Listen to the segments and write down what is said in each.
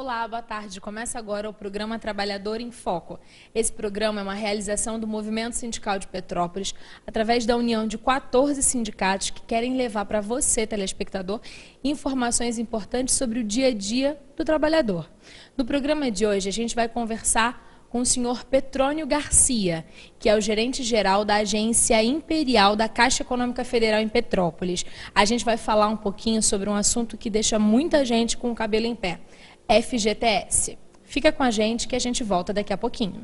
Olá, boa tarde. Começa agora o programa Trabalhador em Foco. Esse programa é uma realização do Movimento Sindical de Petrópolis, através da união de 14 sindicatos que querem levar para você, telespectador, informações importantes sobre o dia a dia do trabalhador. No programa de hoje, a gente vai conversar com o senhor Petrônio Garcia, que é o gerente-geral da Agência Imperial da Caixa Econômica Federal em Petrópolis. A gente vai falar um pouquinho sobre um assunto que deixa muita gente com o cabelo em pé, FGTS. Fica com a gente que a gente volta daqui a pouquinho.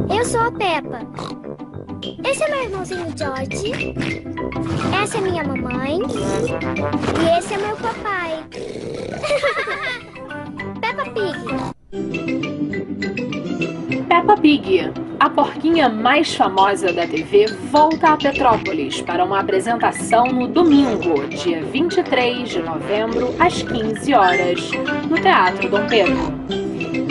Eu sou a Peppa. Esse é meu irmãozinho George. Essa é minha mamãe. E esse é meu papai. Peppa Pig. Peppa Pig, a porquinha mais famosa da TV, volta a Petrópolis para uma apresentação no domingo, dia 23 de novembro, às 15 horas, no Teatro Dom Pedro.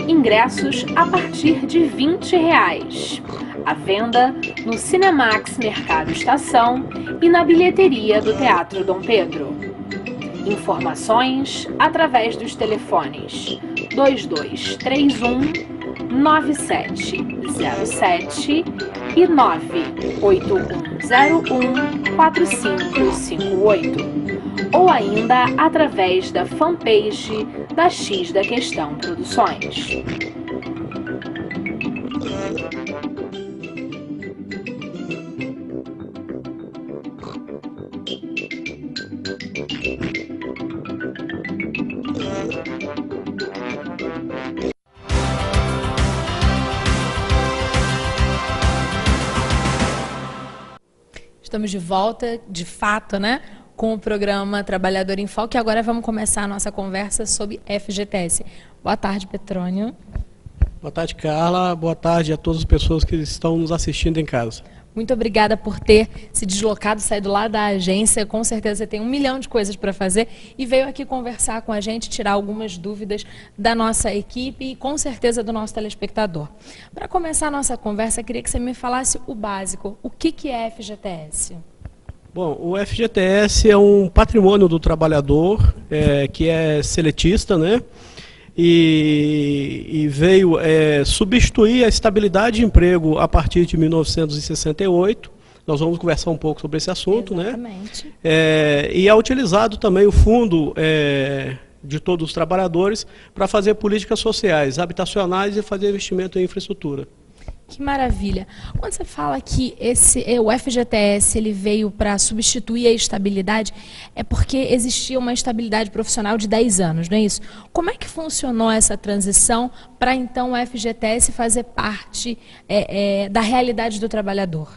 Ingressos a partir de R$20. À venda no Cinemax Mercado Estação e na bilheteria do Teatro Dom Pedro. Informações através dos telefones 2231 9707 e 98101 4558, ou ainda através da fanpage da X da Questão Produções. Estamos de volta, de fato, né, com o programa Trabalhador em Foco, e agora vamos começar a nossa conversa sobre FGTS. Boa tarde, Petrônio. Boa tarde, Carla. Boa tarde a todas as pessoas que estão nos assistindo em casa. Muito obrigada por ter se deslocado, saído lá da agência. Com certeza você tem 1 milhão de coisas para fazer e veio aqui conversar com a gente, tirar algumas dúvidas da nossa equipe e com certeza do nosso telespectador. Para começar a nossa conversa, eu queria que você me falasse o básico. O que é FGTS? Bom, o FGTS é um patrimônio do trabalhador, que é seletista, né? E veio substituir a estabilidade de emprego a partir de 1968. Nós vamos conversar um pouco sobre esse assunto. Exatamente. Né? E é utilizado também o fundo de todos os trabalhadores para fazer políticas sociais, habitacionais e fazer investimento em infraestrutura. Que maravilha. Quando você fala que o FGTS ele veio para substituir a estabilidade, é porque existia uma estabilidade profissional de 10 anos, não é isso? Como é que funcionou essa transição para então o FGTS fazer parte da realidade do trabalhador?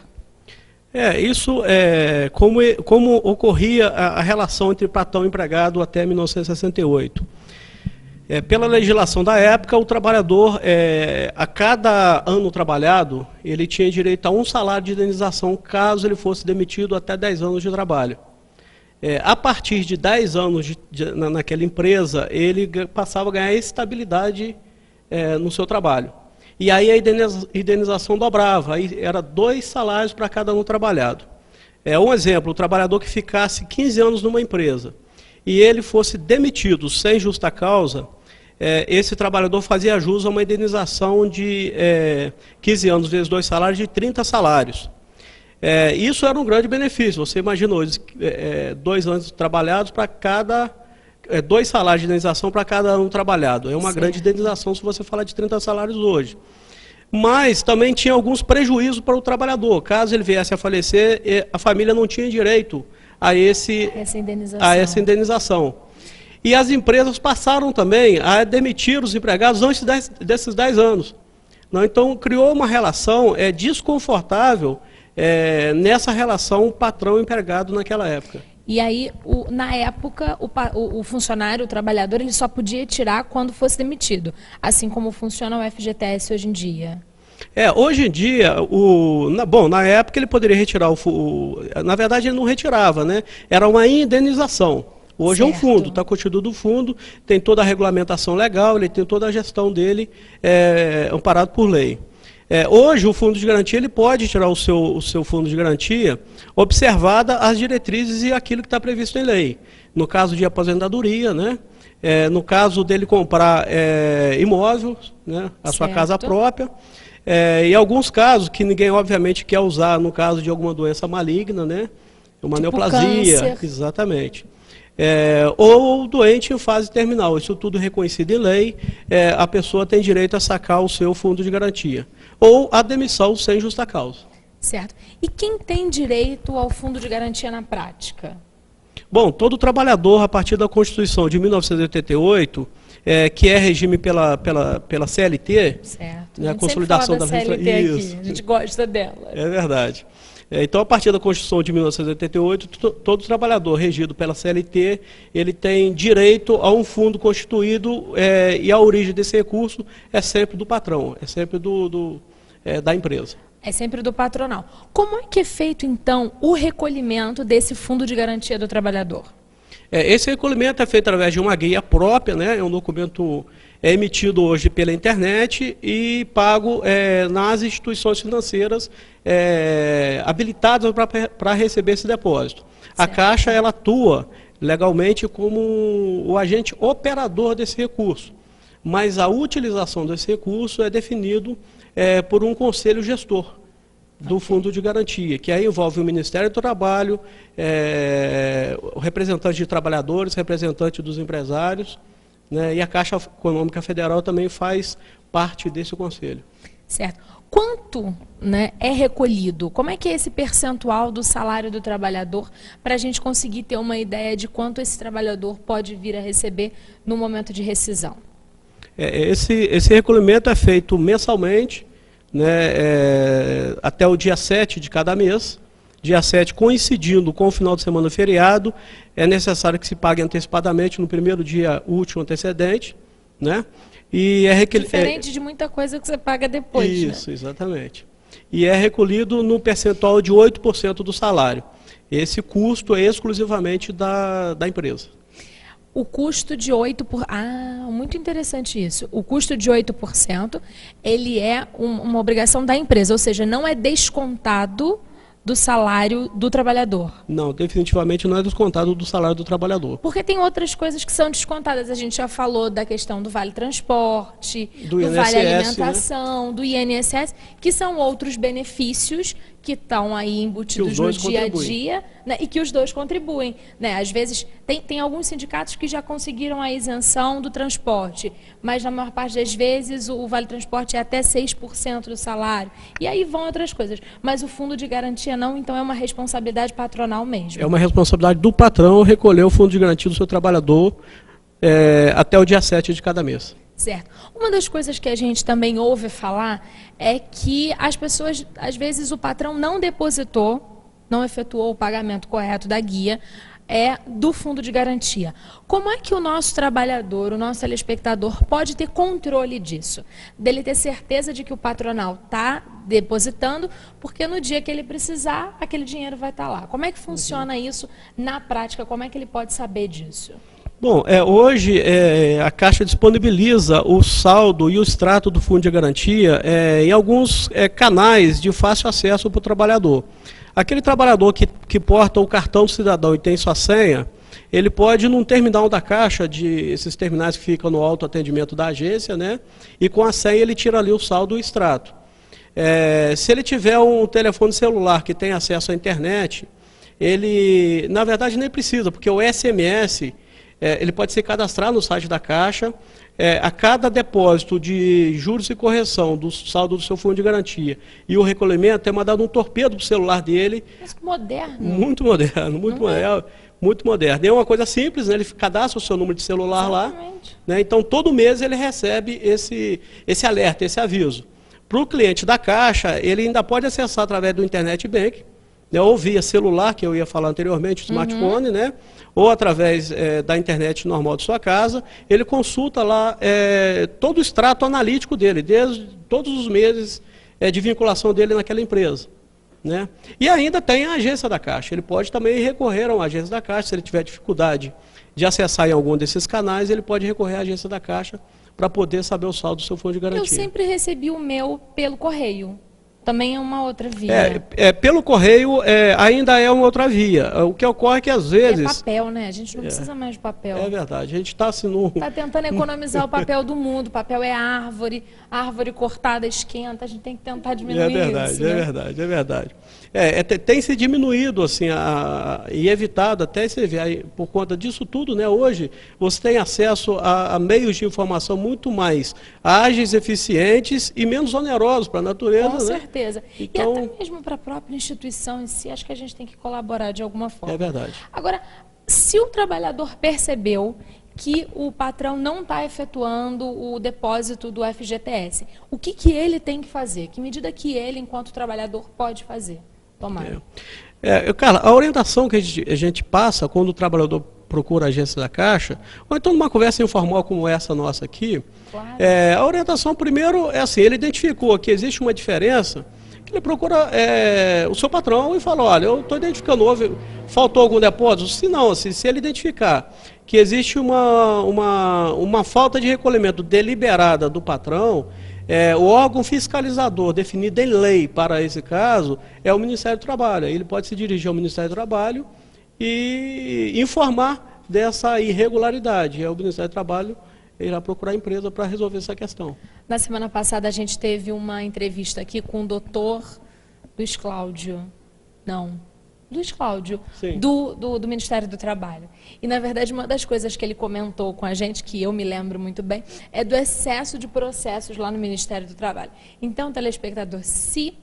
Isso é como ocorria a relação entre patrão e empregado até 1968. Pela legislação da época, o trabalhador, a cada ano trabalhado, ele tinha direito a um salário de indenização caso ele fosse demitido até 10 anos de trabalho. A partir de 10 anos naquela empresa, ele passava a ganhar estabilidade no seu trabalho. E aí a indenização dobrava, aí era 2 salários para cada ano trabalhado. Um exemplo, o trabalhador que ficasse 15 anos numa empresa e ele fosse demitido sem justa causa, esse trabalhador fazia jus a uma indenização de 15 anos vezes 2 salários de 30 salários. Isso era um grande benefício. Você imaginou, 2 anos trabalhados para cada... 2 salários de indenização para cada ano trabalhado. É uma grande indenização se você falar de 30 salários hoje. Mas também tinha alguns prejuízos para o trabalhador. Caso ele viesse a falecer, a família não tinha direito a essa indenização. E as empresas passaram também a demitir os empregados antes desses 10 anos. Então, criou uma relação desconfortável nessa relação patrão-empregado naquela época. E aí, na época, o funcionário, o trabalhador, ele só podia tirar quando fosse demitido, assim como funciona o FGTS hoje em dia. Hoje em dia, na época ele poderia retirar na verdade ele não retirava, né? Era uma indenização. Hoje certo. É um fundo, está constituído o fundo, tem toda a regulamentação legal, ele tem toda a gestão dele amparado por lei. Hoje, o fundo de garantia ele pode tirar o seu fundo de garantia, observada as diretrizes e aquilo que está previsto em lei. No caso de aposentadoria, né? No caso dele comprar imóvel, né? A sua casa própria. Em alguns casos, que ninguém obviamente quer usar, no caso de alguma doença maligna, né? Uma tipo neoplasia, câncer. Exatamente. Ou doente em fase terminal, isso tudo reconhecido em lei, a pessoa tem direito a sacar o seu fundo de garantia. Ou a demissão sem justa causa. Certo. E quem tem direito ao fundo de garantia na prática? Bom, todo trabalhador, a partir da Constituição de 1988, que é regime pela CLT, Certo. né, A a gente consolidação da sempre fala da CLT Isso. aqui, a gente gosta dela. É verdade. Então, a partir da Constituição de 1988, todo trabalhador regido pela CLT, ele tem direito a um fundo constituído e a origem desse recurso é sempre do patrão, é sempre da empresa. É sempre do patronal. Como é que é feito, então, o recolhimento desse fundo de garantia do trabalhador? Esse recolhimento é feito através de uma guia própria, né? É um documento emitido hoje pela internet e pago nas instituições financeiras habilitadas para receber esse depósito. A Caixa ela atua legalmente como o agente operador desse recurso, mas a utilização desse recurso é definido por um conselho gestor do fundo de garantia, que aí envolve o Ministério do Trabalho, o representante de trabalhadores, representante dos empresários, né, e a Caixa Econômica Federal também faz parte desse conselho. Certo. Quanto, né, é recolhido? Como é que é esse percentual do salário do trabalhador para a gente conseguir ter uma ideia de quanto esse trabalhador pode vir a receber no momento de rescisão? Esse recolhimento é feito mensalmente, né, até o dia 7 de cada mês. Dia 7, coincidindo com o final de semana feriado, é necessário que se pague antecipadamente no primeiro dia útil antecedente, né? E diferente de muita coisa que você paga depois, Isso, né? Exatamente. E é recolhido no percentual de 8% do salário. Esse custo é exclusivamente da empresa. O custo de 8%... muito interessante isso. O custo de 8%, ele é uma obrigação da empresa, ou seja, não é descontado do salário do trabalhador. Não, definitivamente não é descontado do salário do trabalhador. Porque tem outras coisas que são descontadas. A gente já falou da questão do Vale Transporte, do INSS, Vale Alimentação, né? Do INSS, que são outros benefícios que estão aí embutidos no dia a dia, né, e que os dois contribuem, né? Às vezes, tem alguns sindicatos que já conseguiram a isenção do transporte, mas na maior parte das vezes o Vale Transporte é até 6% do salário. E aí vão outras coisas. Mas o fundo de garantia não, então é uma responsabilidade patronal mesmo. É uma responsabilidade do patrão recolher o fundo de garantia do seu trabalhador até o dia 7 de cada mês. Certo. Uma das coisas que a gente também ouve falar é que as pessoas, às vezes o patrão não depositou, não efetuou o pagamento correto da guia do fundo de garantia. Como é que o nosso trabalhador, o nosso telespectador, pode ter controle disso? Dele ter certeza de que o patronal está depositando, porque no dia que ele precisar, aquele dinheiro vai estar lá. Como é que funciona isso na prática? Como é que ele pode saber disso? Bom, hoje a Caixa disponibiliza o saldo e o extrato do fundo de garantia em alguns canais de fácil acesso para o trabalhador. Aquele trabalhador que porta o cartão do cidadão e tem sua senha, ele pode, num terminal da Caixa, esses terminais que ficam no autoatendimento da agência, né, e com a senha ele tira ali o saldo e o extrato. Se ele tiver um telefone celular que tem acesso à internet, ele, na verdade, nem precisa, porque o SMS... ele pode se cadastrar no site da Caixa, a cada depósito de juros e correção do saldo do seu fundo de garantia e o recolhimento é mandado um torpedo para o celular dele. Mas que moderno. Muito moderno, muito moderno. É uma coisa simples, né? Ele cadastra o seu número de celular lá, né? Então todo mês ele recebe esse alerta, esse aviso. Para o cliente da Caixa, ele ainda pode acessar através do Internet Bank, né, ou via celular, que eu ia falar anteriormente, o smartphone, né, ou através da internet normal de sua casa, ele consulta lá todo o extrato analítico dele, desde todos os meses de vinculação dele naquela empresa. Né? E ainda tem a agência da Caixa, ele pode também recorrer a uma agência da Caixa, se ele tiver dificuldade de acessar em algum desses canais, ele pode recorrer à agência da Caixa para poder saber o saldo do seu fundo de garantia. Eu sempre recebi o meu pelo correio. Também é uma outra via. Pelo correio ainda é uma outra via. O que ocorre é que às vezes... É papel, né? A gente não precisa mais de papel. É verdade. A gente está assim no... Está tentando economizar o papel do mundo. O papel é árvore. Árvore cortada esquenta. A gente tem que tentar diminuir isso. É verdade. Tem se diminuído assim, e evitado até por conta disso tudo, né? Hoje você tem acesso a meios de informação muito mais ágeis, eficientes e menos onerosos para a natureza. Com certeza. Então, e até mesmo para a própria instituição em si, acho que a gente tem que colaborar de alguma forma. É verdade. Agora, se o trabalhador percebeu que o patrão não está efetuando o depósito do FGTS, o que ele tem que fazer? Que medida que ele, enquanto trabalhador, pode fazer? Tomara. Carla, a orientação que a gente passa quando o trabalhador procura a agência da Caixa, ou então numa conversa informal como essa nossa aqui, claro. A orientação primeiro é assim, ele identificou que existe uma diferença, que ele procura o seu patrão e fala, olha, eu estou identificando, faltou algum depósito? Se ele identificar que existe uma falta de recolhimento deliberada do patrão, o órgão fiscalizador definido em lei para esse caso é o Ministério do Trabalho. Ele pode se dirigir ao Ministério do Trabalho e informar dessa irregularidade. O Ministério do Trabalho irá procurar a empresa para resolver essa questão. Na semana passada a gente teve uma entrevista aqui com o doutor Luiz Cláudio. Luiz Cláudio, do Ministério do Trabalho. E, na verdade, uma das coisas que ele comentou com a gente, que eu me lembro muito bem, é do excesso de processos lá no Ministério do Trabalho. Então, telespectador, se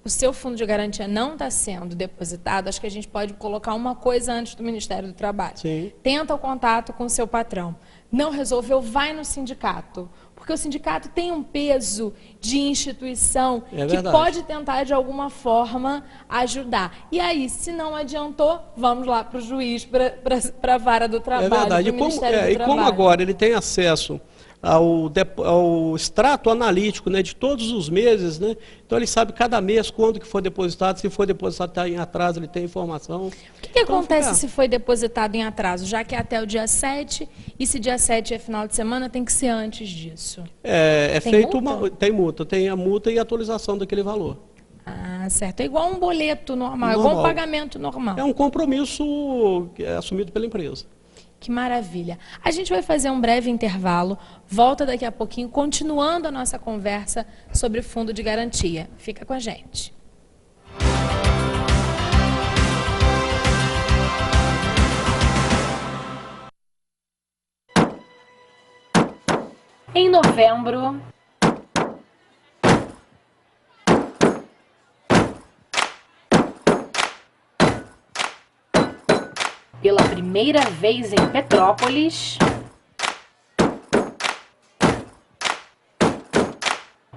o seu fundo de garantia não está sendo depositado, acho que a gente pode colocar uma coisa antes do Ministério do Trabalho. Sim. Tenta o contato com o seu patrão. Não resolveu, vai no sindicato. Porque o sindicato tem um peso de instituição que pode tentar, de alguma forma, ajudar. E aí, se não adiantou, vamos lá para o juiz, para a vara do trabalho, do Ministério do Trabalho. E como agora ele tem acesso ao extrato analítico, né, de todos os meses, né? Então ele sabe cada mês quando que foi depositado, se foi depositado está em atraso, ele tem informação. O que acontece se foi depositado em atraso, já que é até o dia 7, e se dia 7 é final de semana, tem que ser antes disso? Tem multa, tem a multa e a atualização daquele valor. Ah, certo. É igual um boleto normal, é igual um pagamento normal. É um compromisso assumido pela empresa. Que maravilha. A gente vai fazer um breve intervalo, volta daqui a pouquinho, continuando a nossa conversa sobre fundo de garantia. Fica com a gente. Em novembro, pela primeira vez em Petrópolis,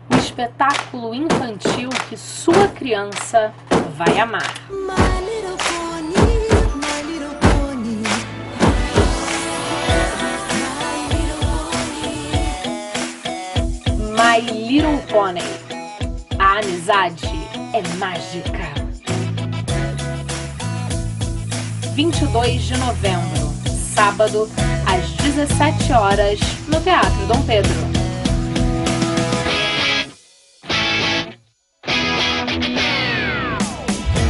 o espetáculo infantil que sua criança vai amar. My Little Pony. A amizade é mágica. 22 de novembro, sábado, às 17 horas, no Teatro Dom Pedro.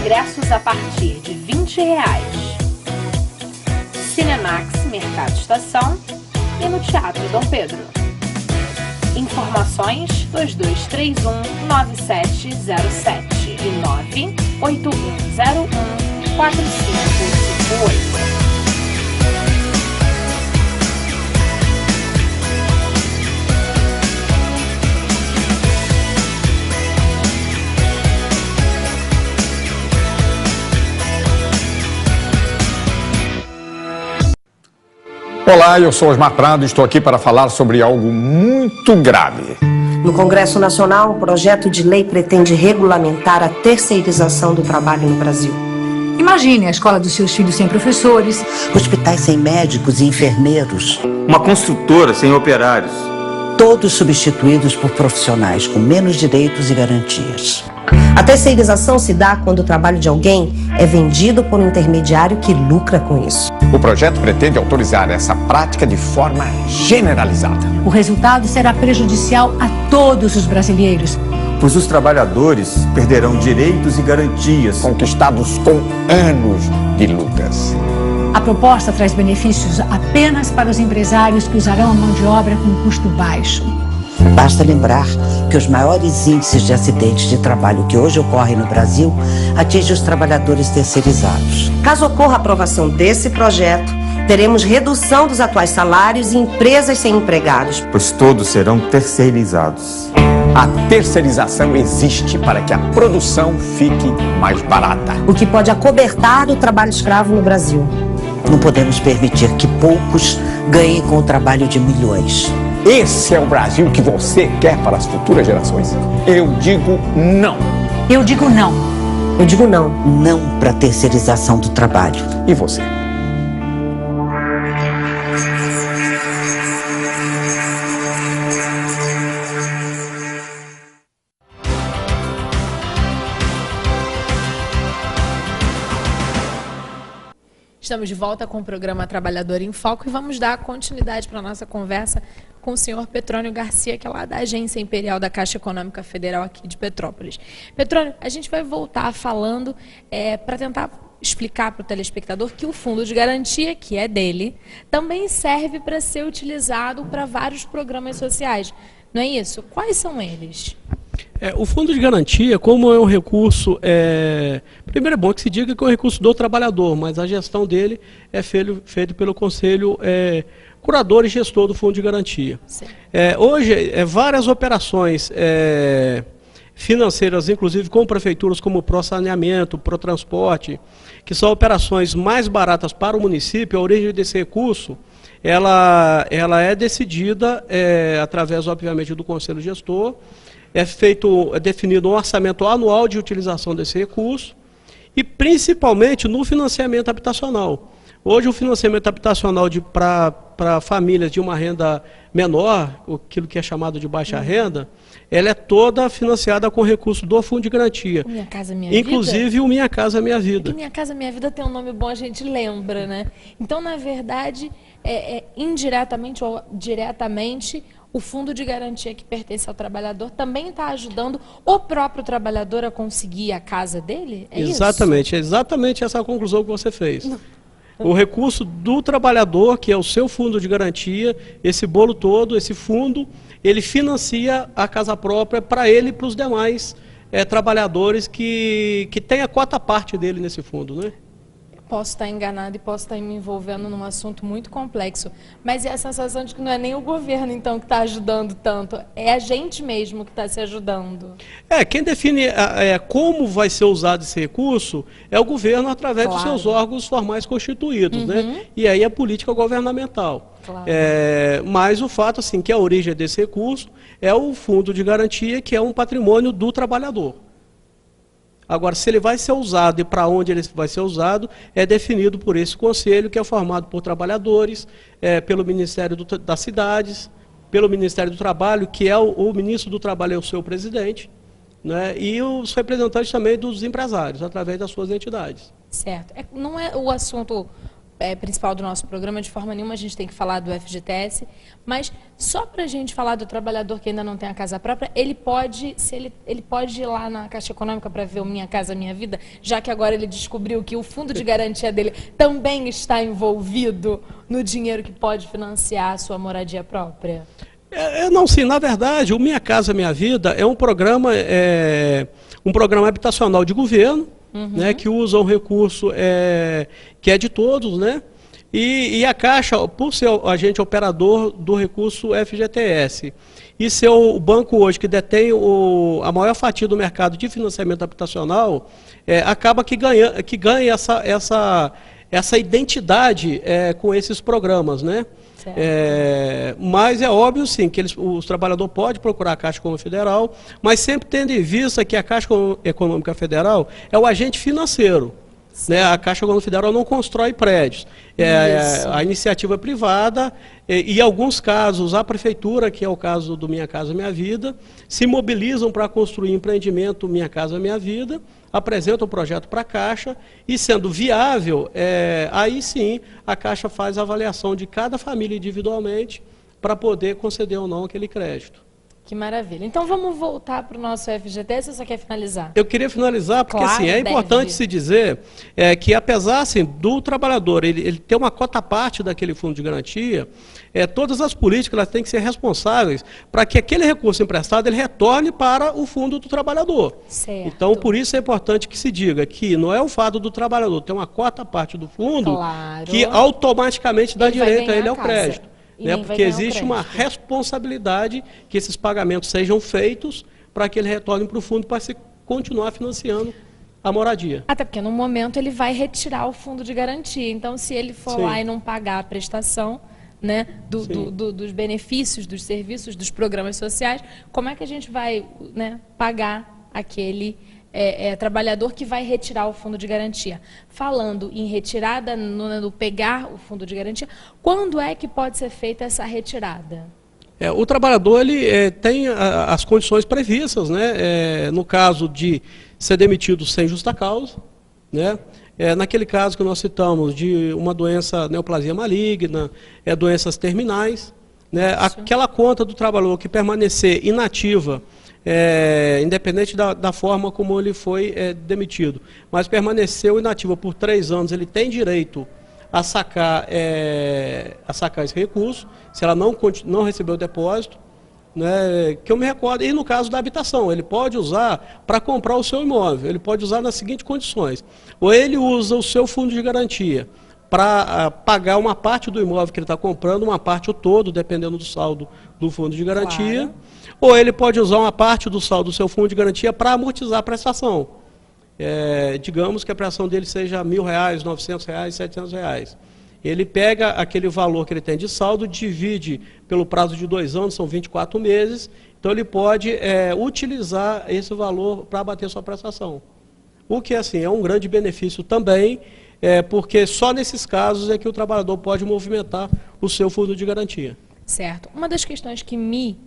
Ingressos a partir de R$20. Cinemax, Mercado Estação e no Teatro Dom Pedro. Informações 2231-9707 e 98101-4558. Olá, eu sou Osmar Prado e estou aqui para falar sobre algo muito grave. No Congresso Nacional, um projeto de lei pretende regulamentar a terceirização do trabalho no Brasil. Imagine a escola dos seus filhos sem professores, hospitais sem médicos e enfermeiros, uma construtora sem operários. Todos substituídos por profissionais com menos direitos e garantias. A terceirização se dá quando o trabalho de alguém é vendido por um intermediário que lucra com isso. O projeto pretende autorizar essa prática de forma generalizada. O resultado será prejudicial a todos os brasileiros. Pois os trabalhadores perderão direitos e garantias Conquistados com anos de lutas. A proposta traz benefícios apenas para os empresários que usarão a mão de obra com custo baixo. Basta lembrar que os maiores índices de acidentes de trabalho que hoje ocorrem no Brasil atingem os trabalhadores terceirizados. Caso ocorra a aprovação desse projeto, teremos redução dos atuais salários e empresas sem empregados. pois todos serão terceirizados. A terceirização existe para que a produção fique mais barata. O que pode acobertar o trabalho escravo no Brasil. Não podemos permitir que poucos ganhem com o trabalho de milhões. Esse é o Brasil que você quer para as futuras gerações? Eu digo não. Eu digo não. Eu digo não. Não para a terceirização do trabalho. E você? Estamos de volta com o programa Trabalhador em Foco e vamos dar continuidade para a nossa conversa com o senhor Petrônio Garcia, que é lá da Agência Imperial da Caixa Econômica Federal aqui de Petrópolis. Petrônio, a gente vai voltar falando para tentar explicar para o telespectador que o fundo de garantia, que é dele, também serve para ser utilizado para vários programas sociais. Não é isso? Quais são eles? O fundo de garantia, como é um recurso, primeiro é bom que se diga que é um recurso do trabalhador, mas a gestão dele é feita pelo Conselho Curador e Gestor do Fundo de Garantia. Hoje, várias operações financeiras, inclusive com prefeituras como o Prosaneamento, Protransporte, que são operações mais baratas para o município, a origem desse recurso, ela é decidida através, obviamente, do Conselho Gestor. É definido um orçamento anual de utilização desse recurso e principalmente no financiamento habitacional. Hoje o financiamento habitacional para famílias de uma renda menor, aquilo que é chamado de baixa renda, ela é toda financiada com recurso do Fundo de Garantia. Minha Casa Minha Vida? Inclusive o Minha Casa Minha Vida. Minha Casa Minha Vida tem um nome bom, a gente lembra, né? Então, na verdade, indiretamente ou diretamente, o fundo de garantia que pertence ao trabalhador também está ajudando o próprio trabalhador a conseguir a casa dele? Exatamente, é exatamente essa a conclusão que você fez. O recurso do trabalhador, que é o seu fundo de garantia, esse bolo todo, esse fundo, ele financia a casa própria para ele e para os demais trabalhadores que têm a quota parte dele nesse fundo, né? Posso estar enganado e posso estar me envolvendo num assunto muito complexo, mas é a sensação de que não é nem o governo, então, que está ajudando tanto, é a gente mesmo que está se ajudando. Quem define como vai ser usado esse recurso é o governo através dos seus órgãos formais constituídos, né? E aí a política governamental. Claro. Mas o fato, assim, que a origem desse recurso é o fundo de garantia, que é um patrimônio do trabalhador. Agora, se ele vai ser usado e para onde ele vai ser usado, é definido por esse conselho, que é formado por trabalhadores, pelo Ministério das Cidades, pelo Ministério do Trabalho, que é o ministro do Trabalho é o seu presidente, né, e os representantes também dos empresários, através das suas entidades. Certo. Não é o assunto principal do nosso programa, de forma nenhuma a gente tem que falar do FGTS, mas só para a gente falar do trabalhador que ainda não tem a casa própria, ele pode ir lá na Caixa Econômica para ver o Minha Casa Minha Vida, já que agora ele descobriu que o fundo de garantia dele também está envolvido no dinheiro que pode financiar a sua moradia própria? Não, sim, na verdade, o Minha Casa Minha Vida é um programa habitacional de governo, né, que usa um recurso que é de todos, né? E a Caixa, por ser o agente operador do recurso FGTS e ser o banco hoje que detém a maior fatia do mercado de financiamento habitacional, acaba que ganha essa identidade com esses programas, né? Mas é óbvio, sim, que os trabalhadores podem procurar a Caixa Econômica Federal, mas sempre tendo em vista que a Caixa Econômica Federal é o agente financeiro. Né? A Caixa Econômica Federal não constrói prédios. A iniciativa privada, e em alguns casos, a Prefeitura, que é o caso do Minha Casa Minha Vida, se mobilizam para construir empreendimento Minha Casa Minha Vida, apresenta o projeto para a Caixa e, sendo viável, aí sim a Caixa faz a avaliação de cada família individualmente para poder conceder ou não aquele crédito. Que maravilha. Então vamos voltar para o nosso FGT, se você quer finalizar. Eu queria finalizar porque Claro, assim, é importante deve. se dizer que apesar assim, do trabalhador ele ter uma cota parte daquele fundo de garantia, todas as políticas elas têm que ser responsáveis para que aquele recurso emprestado ele retorne para o fundo do trabalhador. Certo. Então, por isso é importante que se diga que não é o fato do trabalhador ter uma cota parte do fundo Claro. que automaticamente dá Ele vai direito a ganhar ele a ao casa. crédito. E nem vai Porque ganhar o existe uma crédito. responsabilidade que esses pagamentos sejam feitos para que ele retorne para o fundo para se continuar financiando a moradia. Até porque no momento ele vai retirar o fundo de garantia. Então, se ele for Sim. lá e não pagar a prestação, né, dos benefícios, dos serviços, dos programas sociais, como é que a gente vai, né, pagar aquele trabalhador que vai retirar o fundo de garantia? Falando em retirada, no pegar o fundo de garantia, quando é que pode ser feita essa retirada? O trabalhador ele tem as condições previstas, né, no caso de ser demitido sem justa causa, né, naquele caso que nós citamos de uma doença, neoplasia maligna, doenças terminais, né, aquela conta do trabalhador que permanecer inativa, independente da forma como ele foi demitido, mas permaneceu inativo por 3 anos, ele tem direito a sacar esse recurso, se ela não recebeu o depósito, né, que eu me recordo, e no caso da habitação, ele pode usar para comprar o seu imóvel, ele pode usar nas seguintes condições: ou ele usa o seu fundo de garantia para pagar uma parte do imóvel que ele está comprando, uma parte ou todo, dependendo do saldo do fundo de garantia, claro. Ou ele pode usar uma parte do saldo do seu fundo de garantia para amortizar a prestação. Digamos que a prestação dele seja R$1.000, R$900, R$700. Ele pega aquele valor que ele tem de saldo, divide pelo prazo de 2 anos, são 24 meses, então ele pode utilizar esse valor para abater sua prestação. O que assim, é um grande benefício também, porque só nesses casos é que o trabalhador pode movimentar o seu fundo de garantia. Certo. Uma das questões que me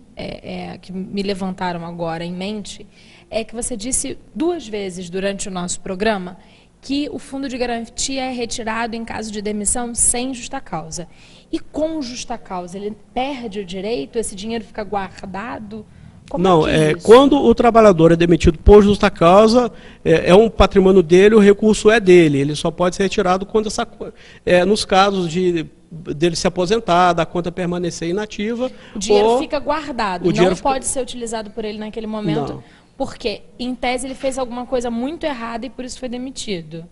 levantaram agora em mente é que você disse 2 vezes durante o nosso programa que o fundo de garantia é retirado em caso de demissão sem justa causa. E com justa causa, ele perde o direito? Esse dinheiro fica guardado? Como não, é isso? Quando o trabalhador é demitido por justa causa, é um patrimônio dele, o recurso é dele. Ele só pode ser retirado quando nos casos dele se aposentar, da conta permanecer inativa. O dinheiro fica guardado, não pode ser utilizado por ele naquele momento. Não. Porque, em tese, ele fez alguma coisa muito errada e por isso foi demitido.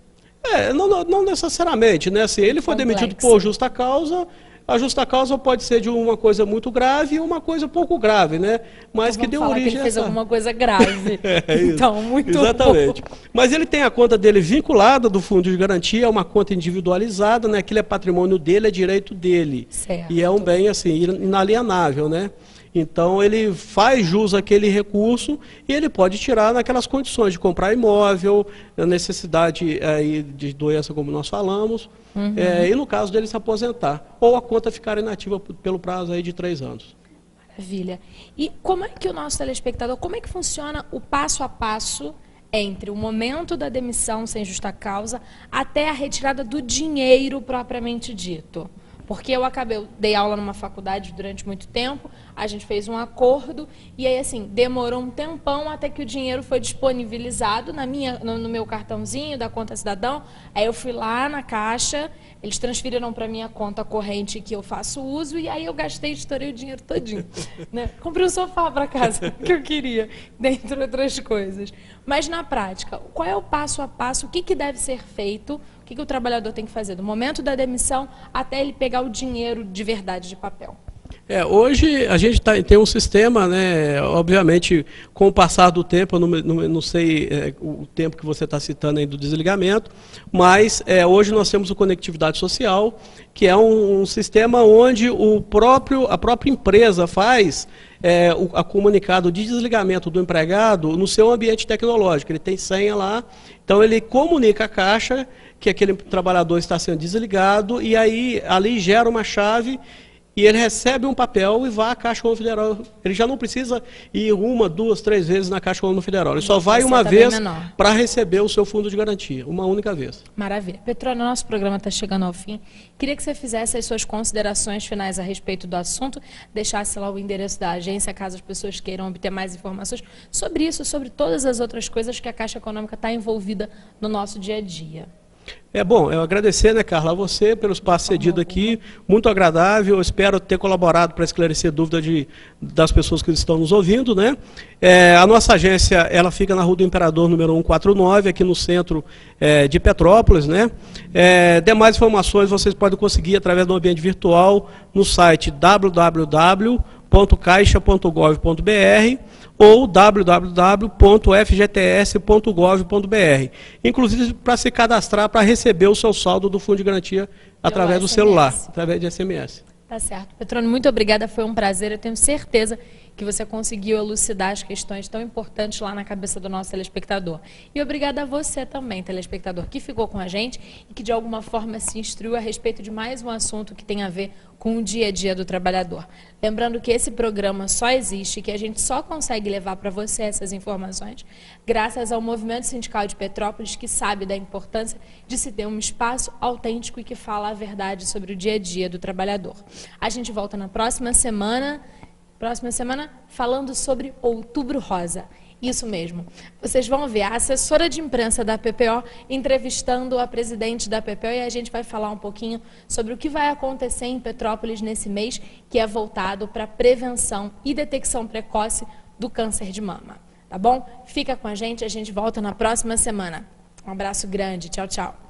Não necessariamente, né? Se ele foi demitido por justa causa, a justa causa pode ser de uma coisa muito grave e uma coisa pouco grave, né? Mas que deu origem que ele fez alguma coisa grave. Então, muito exatamente. Bom. Mas ele tem a conta dele vinculada do fundo de garantia, é uma conta individualizada, né? Aquilo é patrimônio dele, é direito dele. Certo. E é um bem assim inalienável, né? Então ele faz jus àquele recurso e ele pode tirar naquelas condições de comprar imóvel, a necessidade de doença, como nós falamos, e no caso dele se aposentar, ou a conta ficar inativa pelo prazo aí de 3 anos. Maravilha. E como é que o nosso telespectador, como é que funciona o passo a passo entre o momento da demissão sem justa causa até a retirada do dinheiro propriamente dito? Porque eu dei aula numa faculdade durante muito tempo, a gente fez um acordo e aí assim, demorou um tempão até que o dinheiro foi disponibilizado no meu cartãozinho da conta cidadão. Aí eu fui lá na Caixa, eles transferiram para minha conta corrente que eu faço uso e aí eu estourei o dinheiro todinho. Né? Comprei um sofá para casa que eu queria, dentre outras coisas. Mas na prática, qual é o passo a passo, o que deve ser feito? O que o trabalhador tem que fazer do momento da demissão até ele pegar o dinheiro de verdade de papel? Hoje a gente tem um sistema, né, obviamente, com o passar do tempo, eu não sei o tempo que você está citando aí do desligamento, mas hoje nós temos o Conectividade Social, que é um sistema onde a própria empresa faz o comunicado de desligamento do empregado no seu ambiente tecnológico. Ele tem senha lá, então ele comunica à Caixa que aquele trabalhador está sendo desligado e aí ali gera uma chave e ele recebe um papel e vai à Caixa Econômica Federal. Ele já não precisa ir 1, 2, 3 vezes na Caixa Econômica Federal. Ele só vai uma vez para receber o seu fundo de garantia, uma única vez. Maravilha. Petrônio, nosso programa está chegando ao fim. Queria que você fizesse as suas considerações finais a respeito do assunto, deixasse lá o endereço da agência, caso as pessoas queiram obter mais informações sobre isso, sobre todas as outras coisas que a Caixa Econômica está envolvida no nosso dia a dia. Bom, eu agradecer, né, Carla, a você pelo espaço cedido aqui, muito agradável, eu espero ter colaborado para esclarecer dúvidas das pessoas que estão nos ouvindo, né. A nossa agência, ela fica na Rua do Imperador, número 149, aqui no centro de Petrópolis, né. Demais informações vocês podem conseguir através do ambiente virtual no site www.caixa.gov.br ou www.fgts.gov.br, inclusive para se cadastrar para receber o seu saldo do Fundo de Garantia através do celular, através de SMS. Tá certo. Petrônio, muito obrigada, foi um prazer, eu tenho certeza que você conseguiu elucidar as questões tão importantes lá na cabeça do nosso telespectador. E obrigada a você também, telespectador, que ficou com a gente e que de alguma forma se instruiu a respeito de mais um assunto que tem a ver com o dia a dia do trabalhador. Lembrando que esse programa só existe, que a gente só consegue levar para você essas informações graças ao Movimento Sindical de Petrópolis, que sabe da importância de se ter um espaço autêntico e que fala a verdade sobre o dia a dia do trabalhador. A gente volta na próxima semana falando sobre Outubro Rosa. Isso mesmo. Vocês vão ver a assessora de imprensa da PPO entrevistando a presidente da PPO e a gente vai falar um pouquinho sobre o que vai acontecer em Petrópolis nesse mês, que é voltado para prevenção e detecção precoce do câncer de mama. Tá bom? Fica com a gente volta na próxima semana. Um abraço grande. Tchau, tchau.